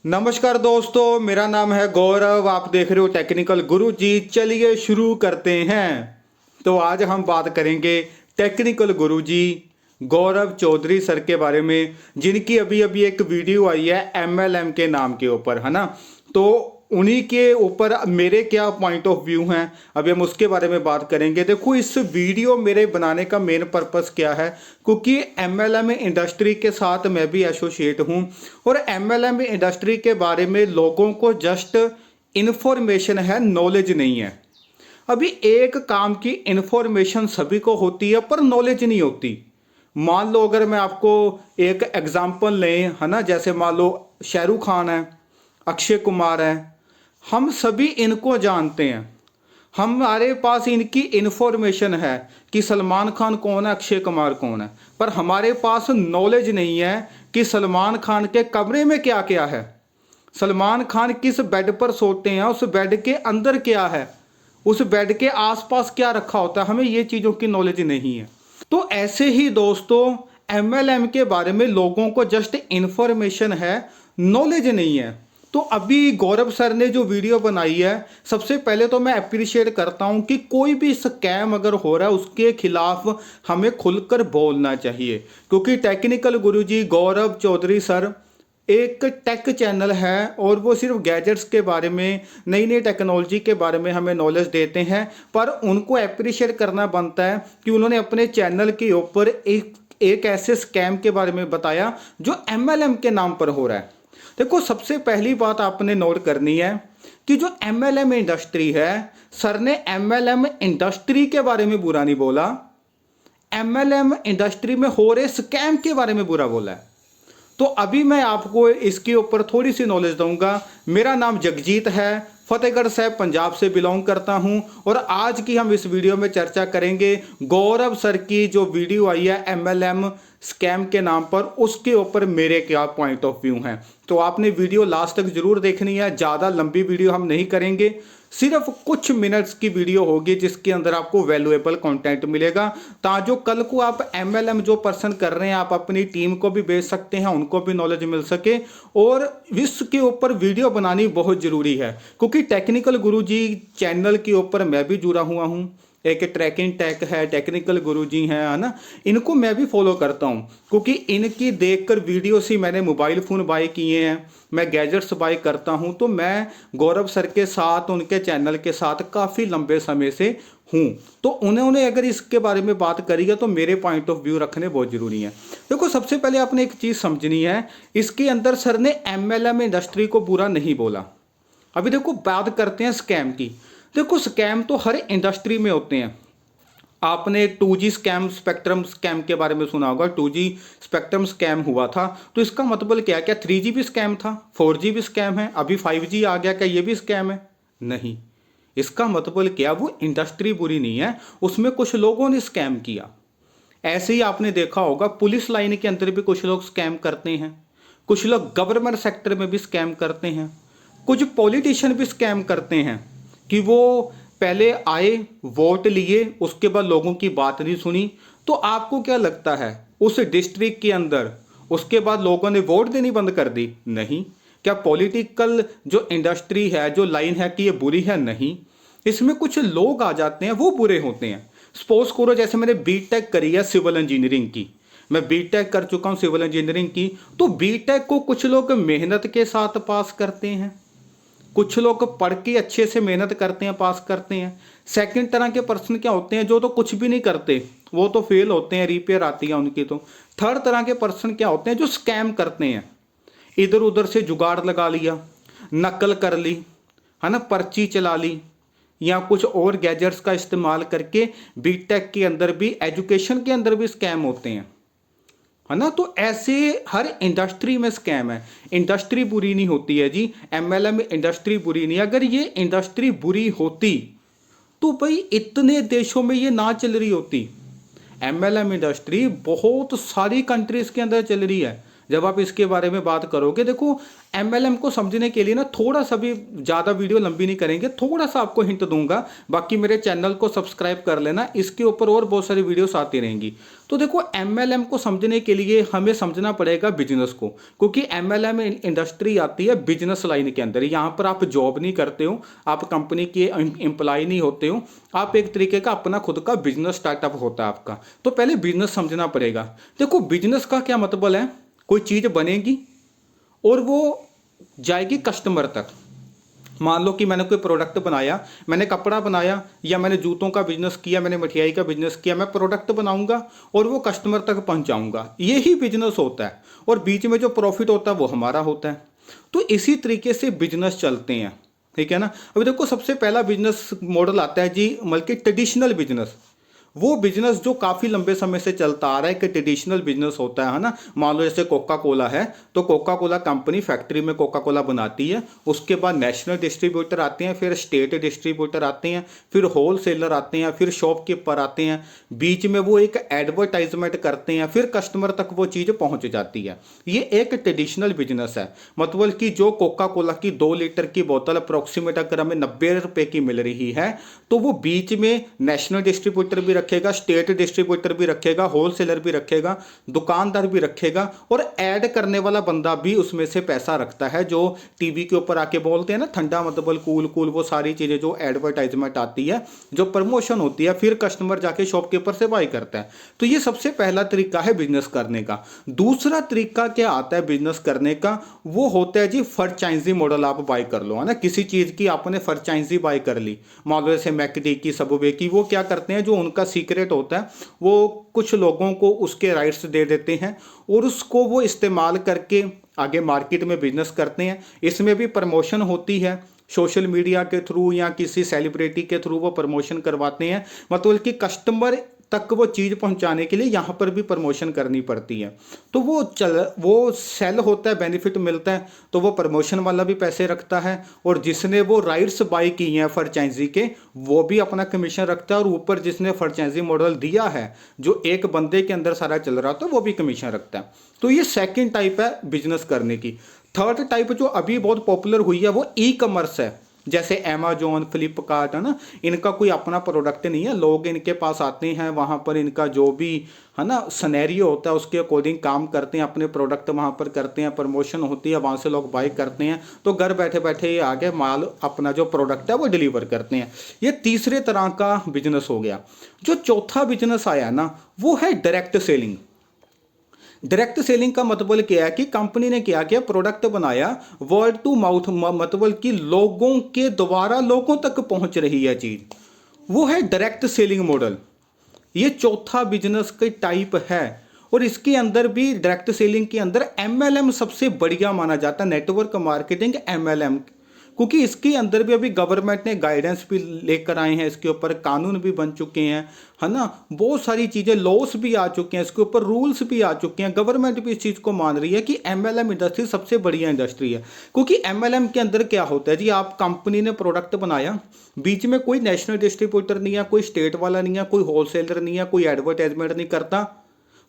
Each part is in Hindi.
नमस्कार दोस्तों, मेरा नाम है गौरव। आप देख रहे हो टेक्निकल गुरुजी। चलिए शुरू करते हैं। तो आज हम बात करेंगे टेक्निकल गुरुजी गौरव चौधरी सर के बारे में, जिनकी अभी अभी एक वीडियो आई है एमएलएम के नाम के ऊपर, है ना। तो उन्हीं के ऊपर मेरे क्या पॉइंट ऑफ व्यू हैं, अभी हम उसके बारे में बात करेंगे। देखो, इस वीडियो मेरे बनाने का मेन पर्पस क्या है, क्योंकि एमएलएम इंडस्ट्री के साथ मैं भी एसोसिएट हूं और एमएलएम इंडस्ट्री के बारे में लोगों को जस्ट इन्फॉर्मेशन है, नॉलेज नहीं है। अभी एक काम की इन्फॉर्मेशन सभी को होती है पर नॉलेज नहीं होती। मान लो अगर मैं आपको एक एग्जांपल लें, है ना, जैसे मान लो शाहरुख खान है, अक्षय कुमार है, हम सभी इनको जानते हैं। हमारे पास इनकी इन्फॉर्मेशन है कि सलमान खान कौन है, अक्षय कुमार कौन है, पर हमारे पास नॉलेज नहीं है कि सलमान खान के कमरे में क्या क्या है, सलमान खान किस बेड पर सोते हैं, उस बेड के अंदर क्या है, उस बेड के आसपास क्या रखा होता है। हमें ये चीज़ों की नॉलेज नहीं है। तो ऐसे ही दोस्तों, एमएलएम के बारे में लोगों को जस्ट इन्फॉर्मेशन है, नॉलेज नहीं है। तो अभी गौरव सर ने जो वीडियो बनाई है, सबसे पहले तो मैं अप्रिशिएट करता हूं कि कोई भी स्कैम अगर हो रहा है उसके खिलाफ हमें खुलकर बोलना चाहिए, क्योंकि टेक्निकल गुरुजी गौरव चौधरी सर एक टेक चैनल है और वो सिर्फ गैजेट्स के बारे में, नई नई टेक्नोलॉजी के बारे में हमें नॉलेज देते हैं। पर उनको अप्रिशिएट करना बनता है कि उन्होंने अपने चैनल के ऊपर एक ऐसे स्कैम के बारे में बताया जो एमएलएम के नाम पर हो रहा है। देखो, सबसे पहली बात आपने नोट करनी है कि जो एमएलएम इंडस्ट्री है, सर ने एमएलएम इंडस्ट्री के बारे में बुरा नहीं बोला, एमएलएम इंडस्ट्री में हो रहे स्कैम के बारे में बुरा बोला है। तो अभी मैं आपको इसके ऊपर थोड़ी सी नॉलेज दूंगा। मेरा नाम जगजीत है, फतेहगढ़ साहब पंजाब से बिलोंग करता हूं और आज की हम इस वीडियो में चर्चा करेंगे गौरव सर की जो वीडियो आई है एमएलएम स्कैम के नाम पर, उसके ऊपर मेरे क्या पॉइंट ऑफ व्यू हैं। तो आपने वीडियो लास्ट तक जरूर देखनी है। ज़्यादा लंबी वीडियो हम नहीं करेंगे, सिर्फ कुछ मिनट्स की वीडियो होगी जिसके अंदर आपको वैल्यूएबल कंटेंट मिलेगा, ताकि कल को आप एमएलएम जो पर्सन कर रहे हैं आप अपनी टीम को भी भेज सकते हैं, उनको भी नॉलेज मिल सके। और इसके ऊपर वीडियो बनानी बहुत ज़रूरी है, क्योंकि टेक्निकल गुरुजी चैनल के ऊपर मैं भी जुड़ा हुआ हूँ। एक ट्रैकिंग टैक है, टेक्निकल गुरुजी हैं, है ना, इनको मैं भी फॉलो करता हूँ, क्योंकि इनकी देखकर वीडियो से मैंने मोबाइल फ़ोन बाय किए हैं, मैं गैजेट्स बाय करता हूँ। तो मैं गौरव सर के साथ, उनके चैनल के साथ काफ़ी लंबे समय से हूँ। तो उन्होंने अगर इसके बारे में बात करी है तो मेरे पॉइंट ऑफ व्यू रखने बहुत ज़रूरी है। देखो, सबसे पहले आपने एक चीज़ समझनी है, इसके अंदर सर ने एमएलएम इंडस्ट्री को बुरा नहीं बोला। अभी देखो, बात करते हैं स्कैम की। देखो, स्कैम तो हर इंडस्ट्री में होते हैं। आपने 2G स्कैम, स्पेक्ट्रम स्कैम के बारे में सुना होगा। 2G स्पेक्ट्रम स्कैम हुआ था, तो इसका मतलब क्या? क्या 3G भी स्कैम था? 4G भी स्कैम है? अभी 5G आ गया, क्या ये भी स्कैम है? नहीं। इसका मतलब क्या? वो इंडस्ट्री बुरी नहीं है, उसमें कुछ लोगों ने स्कैम किया। ऐसे ही आपने देखा होगा पुलिस लाइन के अंदर भी कुछ लोग स्कैम करते हैं, कुछ लोग गवर्नमेंट सेक्टर में भी स्कैम करते हैं, कुछ पॉलिटिशियन भी स्कैम करते हैं कि वो पहले आए, वोट लिए, उसके बाद लोगों की बात नहीं सुनी। तो आपको क्या लगता है उस डिस्ट्रिक्ट के अंदर उसके बाद लोगों ने वोट देनी बंद कर दी? नहीं। क्या पॉलिटिकल जो इंडस्ट्री है, जो लाइन है, कि ये बुरी है? नहीं। इसमें कुछ लोग आ जाते हैं, वो बुरे होते हैं। सपोज करो जैसे मैंने बीटेक करी है सिविल इंजीनियरिंग की, मैं बीटेक कर चुका हूँ सिविल इंजीनियरिंग की। तो बीटेक को कुछ लोग मेहनत के साथ पास करते हैं, कुछ लोग पढ़ के अच्छे से मेहनत करते हैं, पास करते हैं। सेकंड तरह के पर्सन क्या होते हैं, जो तो कुछ भी नहीं करते, वो तो फेल होते हैं, रिपेयर आती है उनकी। तो थर्ड तरह के पर्सन क्या होते हैं, जो स्कैम करते हैं, इधर उधर से जुगाड़ लगा लिया, नकल कर ली, है ना, पर्ची चला ली, या कुछ और गैजेट्स का इस्तेमाल करके बीटेक के अंदर भी, एजुकेशन के अंदर भी स्कैम होते हैं, है ना। तो ऐसे हर इंडस्ट्री में स्कैम है। इंडस्ट्री बुरी नहीं होती है जी, एमएलएम इंडस्ट्री बुरी नहीं। अगर ये इंडस्ट्री बुरी होती तो भाई इतने देशों में ये ना चल रही होती। एमएलएम इंडस्ट्री बहुत सारी कंट्रीज के अंदर चल रही है, जब आप इसके बारे में बात करोगे, देखो एमएलएम को समझने के लिए ना थोड़ा सा भी ज़्यादा वीडियो लंबी नहीं करेंगे, थोड़ा सा आपको हिंट दूंगा। बाकी मेरे चैनल को सब्सक्राइब कर लेना, इसके ऊपर और बहुत सारी वीडियोस आती रहेंगी। तो देखो एमएलएम को समझने के लिए हमें समझना पड़ेगा बिजनेस को, क्योंकि एमएलएम इंडस्ट्री आती है बिजनेस लाइन के अंदर। यहाँ पर आप जॉब नहीं करते हो, आप कंपनी के एम्प्लॉय नहीं होते हो, आप एक तरीके का अपना खुद का बिजनेस स्टार्टअप होता है आपका। तो पहले बिजनेस समझना पड़ेगा। देखो बिजनेस का क्या मतलब है, कोई चीज़ बनेगी और वो जाएगी कस्टमर तक। मान लो कि मैंने कोई प्रोडक्ट बनाया, मैंने कपड़ा बनाया या मैंने जूतों का बिजनेस किया, मैंने मिठाई का बिजनेस किया, मैं प्रोडक्ट बनाऊंगा और वो कस्टमर तक पहुंचाऊंगा, यही बिजनेस होता है। और बीच में जो प्रॉफिट होता है वो हमारा होता है। तो इसी तरीके से बिजनेस चलते हैं, ठीक है ना। अभी देखो सबसे पहला बिजनेस मॉडल आता है जी, बल्कि ट्रेडिशनल बिजनेस। वो बिजनेस जो काफ़ी लंबे समय से चलता आ रहा है, कि ट्रेडिशनल बिजनेस होता है ना। मान लो जैसे कोका कोला है, तो कोका कोला कंपनी फैक्ट्री में कोका कोला बनाती है, उसके बाद नेशनल डिस्ट्रीब्यूटर आते हैं, फिर स्टेट डिस्ट्रीब्यूटर आते हैं, फिर होल सेलर आते हैं, फिर शॉपकीपर आते हैं, बीच में वो एक एडवर्टाइजमेंट करते हैं, फिर कस्टमर तक वो चीज़ पहुंच जाती है। ये एक ट्रेडिशनल बिजनेस है। मतलब कि जो कोका कोला की 2 लीटर की बोतल अप्रोक्सीमेट अगर हमें 90 रुपए की मिल रही है, तो वो बीच में नेशनल डिस्ट्रीब्यूटर भी रखेगा, स्टेट डिस्ट्रीब्यूटर भी रखेगा, होलसेलर भी रखेगा, दुकानदार भी रखेगा, और ऐड करने वाला बंदा भी उसमें से पैसा रखता है। जो टीवी के ऊपर आके बोलते हैं ना, ठंडा मतलब कूल कूल, वो सारी चीजें जो एडवर्टाइजमेंट आती है, जो प्रमोशन होती है, फिर कस्टमर जाके शॉपकीपर से बाय करता है। तो ये सबसे पहला तरीका है बिजनेस करने का। दूसरा तरीका क्या आता है बिजनेस करने का, वो होता है जी फ्रेंचाइजी मॉडल। आप बाय कर लो, है ना, किसी चीज की आपने फ्रेंचाइजी बाय कर ली, मान लो जैसे मैकडी की, सबवे की। वो क्या करते हैं, जो उनका सीक्रेट होता है, वो कुछ लोगों को उसके राइट्स दे देते हैं और उसको वो इस्तेमाल करके आगे मार्केट में बिजनेस करते हैं। इसमें भी प्रमोशन होती है, सोशल मीडिया के थ्रू या किसी सेलिब्रिटी के थ्रू वो प्रमोशन करवाते हैं। मतलब कि कस्टमर तक वो चीज़ पहुंचाने के लिए यहाँ पर भी प्रमोशन करनी पड़ती है। तो वो सेल होता है, बेनिफिट मिलता है, तो वो प्रमोशन वाला भी पैसे रखता है, और जिसने वो राइट्स बाय की हैं फ्रेंचाइजी के, वो भी अपना कमीशन रखता है, और ऊपर जिसने फ्रेंचाइजी मॉडल दिया है, जो एक बंदे के अंदर सारा चल रहा था, वो भी कमीशन रखता है। तो ये सेकेंड टाइप है बिजनेस करने की। थर्ड टाइप जो अभी बहुत पॉपुलर हुई है, वो ई कॉमर्स है। जैसे अमेजोन, फ्लिपकार्ट, है ना, इनका कोई अपना प्रोडक्ट नहीं है, लोग इनके पास आते हैं, वहाँ पर इनका जो भी है ना सिनेरियो होता है उसके अकॉर्डिंग काम करते हैं, अपने प्रोडक्ट वहाँ पर करते हैं, प्रमोशन होती है, वहाँ से लोग बाय करते हैं, तो घर बैठे बैठे ये आगे माल अपना जो प्रोडक्ट है वो डिलीवर करते हैं। ये तीसरे तरह का बिजनेस हो गया। जो चौथा बिजनेस आया ना, वो है डायरेक्ट सेलिंग। डायरेक्ट सेलिंग का मतलब क्या है कि कंपनी ने क्या किया, प्रोडक्ट बनाया, वर्ड टू माउथ, मतलब कि लोगों के द्वारा लोगों तक पहुंच रही है चीज, वो है डायरेक्ट सेलिंग मॉडल। ये चौथा बिजनेस का टाइप है। और इसके अंदर भी डायरेक्ट सेलिंग के अंदर एमएलएम सबसे बढ़िया माना जाता है, नेटवर्क मार्केटिंग एमएलएम, क्योंकि इसके अंदर भी अभी गवर्नमेंट ने गाइडेंस भी लेकर आए हैं, इसके ऊपर कानून भी बन चुके हैं, है ना, बहुत सारी चीज़ें, लॉस भी आ चुके हैं, इसके ऊपर रूल्स भी आ चुके हैं। गवर्नमेंट भी इस चीज़ को मान रही है कि एमएलएम इंडस्ट्री सबसे बढ़िया इंडस्ट्री है। क्योंकि एमएलएम के अंदर क्या होता है जी, आप कंपनी ने प्रोडक्ट बनाया, बीच में कोई नेशनल डिस्ट्रीब्यूटर नहीं है, कोई स्टेट वाला नहीं है, कोई होलसेलर नहीं है, कोई एडवर्टाइजमेंट नहीं करता,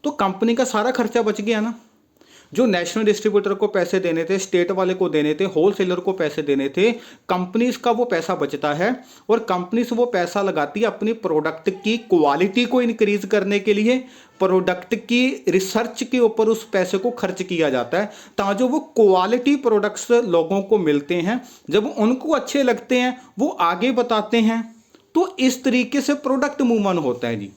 तो कंपनी का सारा खर्चा बच गया ना। जो नेशनल डिस्ट्रीब्यूटर को पैसे देने थे, स्टेट वाले को देने थे, होलसेलर को पैसे देने थे, कंपनीज का वो पैसा बचता है, और कंपनीज वो पैसा लगाती है अपनी प्रोडक्ट की क्वालिटी को इंक्रीज करने के लिए, प्रोडक्ट की रिसर्च के ऊपर उस पैसे को खर्च किया जाता है, ताकि वो क्वालिटी प्रोडक्ट्स लोगों को मिलते हैं, जब उनको अच्छे लगते हैं वो आगे बताते हैं, तो इस तरीके से प्रोडक्ट मूवमेंट होता है जी।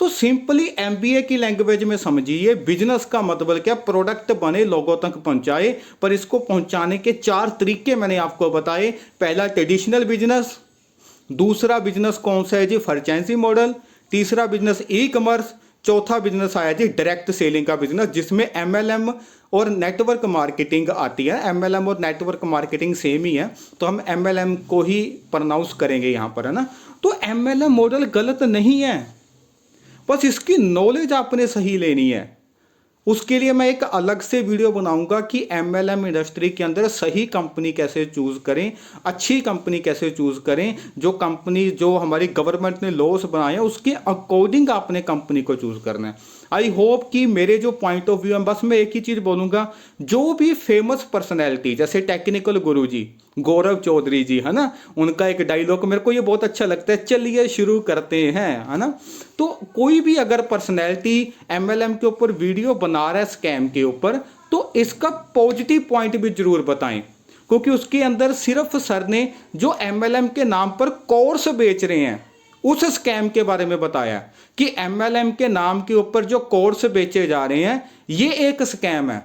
तो सिंपली एमबीए की लैंग्वेज में समझिए, बिजनेस का मतलब क्या, प्रोडक्ट बने, लोगों तक पहुंचाए, पर इसको पहुंचाने के 4 तरीके मैंने आपको बताए। पहला ट्रेडिशनल बिजनेस, दूसरा बिजनेस कौन सा है जी, फ्रेंचाइजी मॉडल, तीसरा बिजनेस ई कॉमर्स, चौथा बिजनेस आया जी डायरेक्ट सेलिंग का बिजनेस, जिसमें एमएलएम और नेटवर्क मार्केटिंग आती है। एमएलएम और नेटवर्क मार्केटिंग सेम ही है, तो हम एमएलएम को ही प्रोनाउंस करेंगे यहाँ पर, है ना। तो एमएलएम मॉडल गलत नहीं है, बस इसकी नॉलेज आपने सही लेनी है। उसके लिए मैं एक अलग से वीडियो बनाऊंगा कि एमएलएम इंडस्ट्री के अंदर सही कंपनी कैसे चूज करें, अच्छी कंपनी कैसे चूज करें, जो कंपनी जो हमारी गवर्नमेंट ने लॉस बनाए हैं उसके अकॉर्डिंग आपने कंपनी को चूज करना है। आई होप कि मेरे जो पॉइंट ऑफ व्यू है, बस मैं एक ही चीज़ बोलूँगा, जो भी फेमस पर्सनैलिटी जैसे टेक्निकल गुरुजी गौरव चौधरी जी है ना, उनका एक डायलॉग मेरे को ये बहुत अच्छा लगता है, चलिए शुरू करते हैं, है ना। तो कोई भी अगर पर्सनैलिटी एमएलएम के ऊपर वीडियो बना रहा है स्कैम के ऊपर, तो इसका पॉजिटिव पॉइंट भी जरूर बताएं, क्योंकि उसके अंदर सिर्फ सर ने जो एमएलएम के नाम पर कोर्स बेच रहे हैं उस स्कैम के बारे में बताया कि एमएलएम के नाम के ऊपर जो कोर्स बेचे जा रहे हैं ये एक स्कैम है,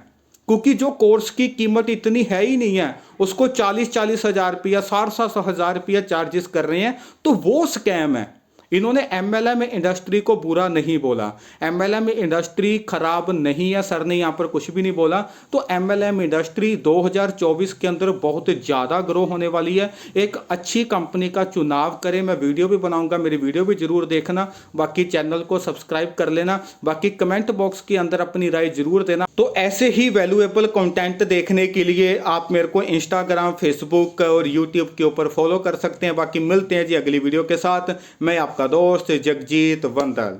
क्योंकि जो कोर्स की कीमत इतनी है ही नहीं है, उसको 40-40 हजार रुपया 60-60 हजार रुपया चार्जेस कर रहे हैं, तो वो स्कैम है। इन्होंने एमएलएम इंडस्ट्री को बुरा नहीं बोला, एमएलएम इंडस्ट्री खराब नहीं है, सर ने यहाँ पर कुछ भी नहीं बोला। तो एमएलएम इंडस्ट्री 2024 के अंदर बहुत ज़्यादा ग्रो होने वाली है। एक अच्छी कंपनी का चुनाव करें, मैं वीडियो भी बनाऊंगा, मेरी वीडियो भी जरूर देखना, बाकी चैनल को सब्सक्राइब कर लेना, बाकी कमेंट बॉक्स के अंदर अपनी राय जरूर देना। तो ऐसे ही वैल्यूएबल कंटेंट देखने के लिए आप मेरे को इंस्टाग्राम, फेसबुक और यूट्यूब के ऊपर फॉलो कर सकते हैं। बाकी मिलते हैं जी अगली वीडियो के साथ। मैं आपका दोस्त जगजीत वंदल।